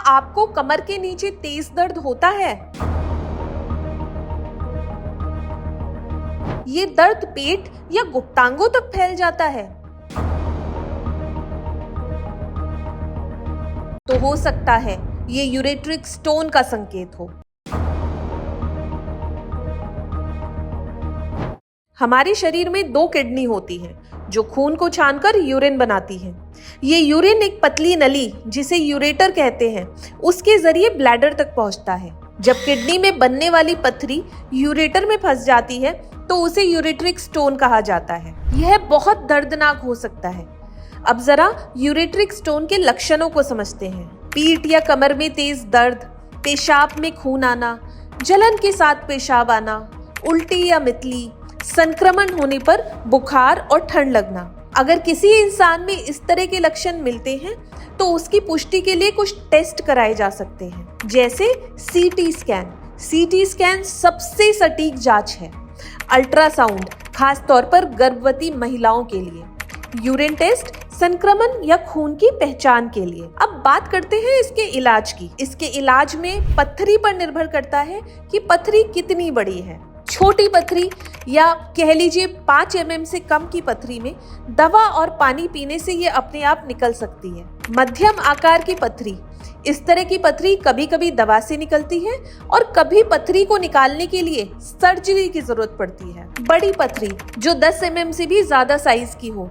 आपको कमर के नीचे तेज दर्द होता है? ये दर्द पेट या गुप्तांगों तक फैल जाता है? तो हो सकता है ये यूरेट्रिक स्टोन का संकेत हो। हमारे शरीर में 2 किडनी होती हैं जो खून को छानकर यूरिन बनाती हैं। ये यूरिन एक पतली नली, जिसे यूरेटर कहते हैं, उसके जरिए ब्लैडर तक पहुंचता है। जब किडनी में बनने वाली पत्थरी यूरेटर में फंस जाती है तो उसे यूरेट्रिक स्टोन कहा जाता है। यह बहुत दर्दनाक हो सकता है। अब जरा यूरेट्रिक स्टोन के लक्षणों को समझते हैं। पीठ या कमर में तेज दर्द, पेशाब में खून आना, जलन के साथ पेशाब आना, उल्टी या मितली, संक्रमण होने पर बुखार और ठंड लगना। अगर किसी इंसान में इस तरह के लक्षण मिलते हैं तो उसकी पुष्टि के लिए कुछ टेस्ट कराए जा सकते हैं, जैसे सीटी स्कैन। सीटी स्कैन सबसे सटीक जांच है। अल्ट्रासाउंड, खास तौर पर गर्भवती महिलाओं के लिए। यूरिन टेस्ट संक्रमण या खून की पहचान के लिए। अब बात करते हैं इसके इलाज की। इसके इलाज में पत्थरी पर निर्भर करता है कि पत्थरी कितनी बड़ी है। छोटी पत्थरी या कह लीजिए 5 mm से कम की पत्थरी में दवा और पानी पीने से ये अपने आप निकल सकती है। मध्यम आकार की पत्थरी, इस तरह की पत्थरी कभी कभी दवा से निकलती है और कभी पत्थरी को निकालने के लिए सर्जरी की जरूरत पड़ती है। बड़ी पत्थरी जो 10 mm से भी ज्यादा साइज की हो,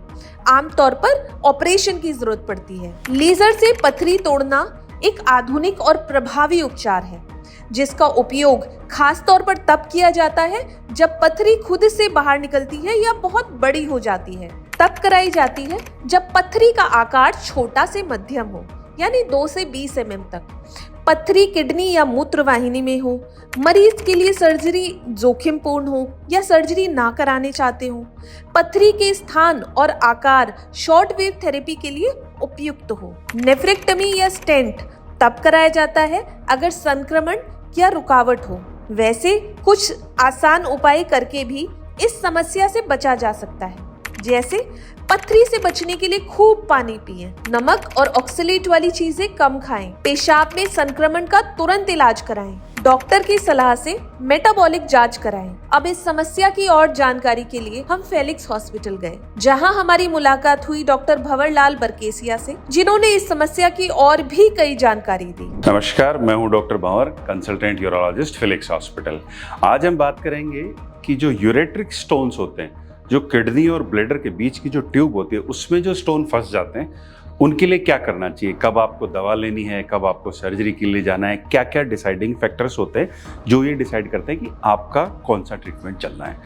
आमतौर पर ऑपरेशन की जरूरत पड़ती है। लेजर से पत्थरी तोड़ना एक आधुनिक और प्रभावी उपचार है, जिसका उपयोग खास तौर पर तब किया जाता है जब पत्थरी खुद से बाहर निकलती है या बहुत बड़ी हो जाती है। तब कराई जाती है जब पत्थरी का आकार छोटा से मध्यम हो, यानी 2 से 20 mm तक। पत्थरी किडनी या मूत्र वाहिनी में हो, मरीज के लिए सर्जरी जोखिमपूर्ण हो या सर्जरी ना कराने चाहते हो, पत्थरी के स्थान और आकार शॉर्ट वेव थेरेपी के लिए उपयुक्त हो। नेफ्रेक्टमी या स्टेंट तब कराया जाता है अगर संक्रमण या रुकावट हो। वैसे कुछ आसान उपाय करके भी इस समस्या से बचा जा सकता है, जैसे पत्थरी से बचने के लिए खूब पानी पिएं, नमक और ऑक्सलेट वाली चीजें कम खाएं, पेशाब में संक्रमण का तुरंत इलाज कराएं, डॉक्टर की सलाह से मेटाबॉलिक जांच कराएं। अब इस समस्या की और जानकारी के लिए हम फेलिक्स हॉस्पिटल गए, जहां हमारी मुलाकात हुई डॉक्टर भंवरलाल बरकेसिया से, जिन्होंने इस समस्या की और भी कई जानकारी दी। नमस्कार, मैं हूं डॉक्टर भंवर, कंसल्टेंट यूरोलॉजिस्ट, फेलिक्स हॉस्पिटल। आज हम बात करेंगे कि जो यूरेट्रिक स्टोन्स होते हैं, जो किडनी और ब्लैडर के बीच की जो ट्यूब होती है, उसमें जो स्टोन फंस जाते हैं, उनके लिए क्या करना चाहिए, कब आपको दवा लेनी है, कब आपको सर्जरी के लिए जाना है, क्या क्या डिसाइडिंग फैक्टर्स होते हैं जो ये डिसाइड करते हैं कि आपका कौन सा ट्रीटमेंट चलना है।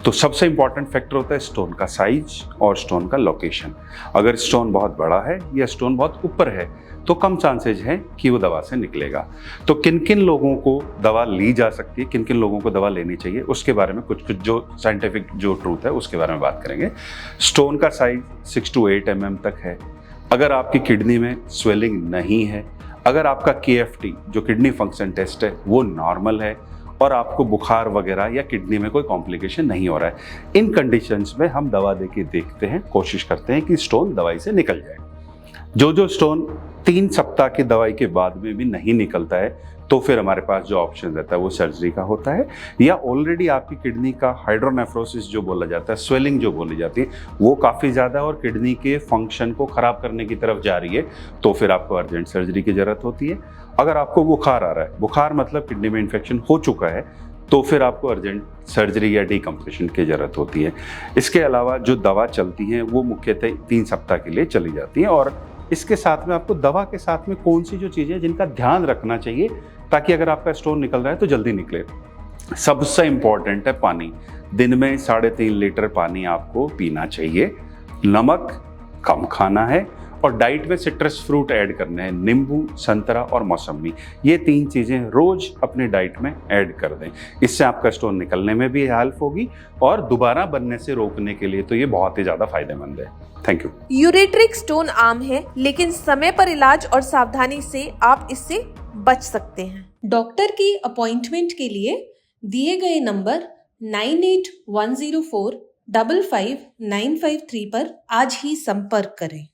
तो सबसे इंपॉर्टेंट फैक्टर होता है स्टोन का साइज और स्टोन का लोकेशन। अगर स्टोन बहुत बड़ा है या स्टोन बहुत ऊपर है तो कम चांसेज है कि वो दवा से निकलेगा। तो किन किन लोगों को दवा ली जा सकती है, किन किन लोगों को दवा लेनी चाहिए, उसके बारे में कुछ जो साइंटिफिक जो ट्रूथ है उसके बारे में बात करेंगे। स्टोन का साइज 6 to 8 mm तक है। अगर आपकी किडनी में स्वेलिंग नहीं है, अगर आपका KFT जो किडनी फंक्शन टेस्ट है वो नॉर्मल है और आपको बुखार वगैरह या किडनी में कोई कॉम्प्लिकेशन नहीं हो रहा है, इन कंडीशंस में हम दवा देके देखते हैं, कोशिश करते हैं कि स्टोन दवाई से निकल जाए। जो स्टोन 3 सप्ताह की दवाई के बाद में भी नहीं निकलता है तो फिर हमारे पास जो ऑप्शन रहता है वो सर्जरी का होता है, या ऑलरेडी आपकी किडनी का हाइड्रोनेफ्रोसिस जो बोला जाता है, स्वेलिंग जो बोली जाती है, वो काफ़ी ज़्यादा और किडनी के फंक्शन को ख़राब करने की तरफ जा रही है, तो फिर आपको अर्जेंट सर्जरी की ज़रूरत होती है। अगर आपको बुखार आ रहा है, बुखार मतलब किडनी में इन्फेक्शन हो चुका है, तो फिर आपको अर्जेंट सर्जरी या डीकम्प्रेशन की ज़रूरत होती है। इसके अलावा जो दवा चलती हैं वो मुख्यतः 3 सप्ताह के लिए चली जाती हैं, और इसके साथ में आपको दवा के साथ में कौन सी जो चीज़ें जिनका ध्यान रखना चाहिए ताकि अगर आपका स्टोन निकल रहा है तो जल्दी निकले। सबसे इम्पॉर्टेंट है पानी। दिन में 3.5 लीटर पानी आपको पीना चाहिए। नमक कम खाना है और डाइट में सिट्रस फ्रूट ऐड करने हैं, नींबू, संतरा और मौसमी। ये 3 चीज़ें रोज अपने डाइट में ऐड कर दें। इससे आपका स्टोन निकलने में भी हेल्प होगी और दोबारा बनने से रोकने के लिए तो ये बहुत ही ज़्यादा फायदेमंद है। Thank you. यूरेट्रिक स्टोन आम है, लेकिन समय पर इलाज और सावधानी से आप इससे बच सकते हैं। डॉक्टर की अपॉइंटमेंट के लिए दिए गए नंबर 9810455953 पर आज ही संपर्क करें।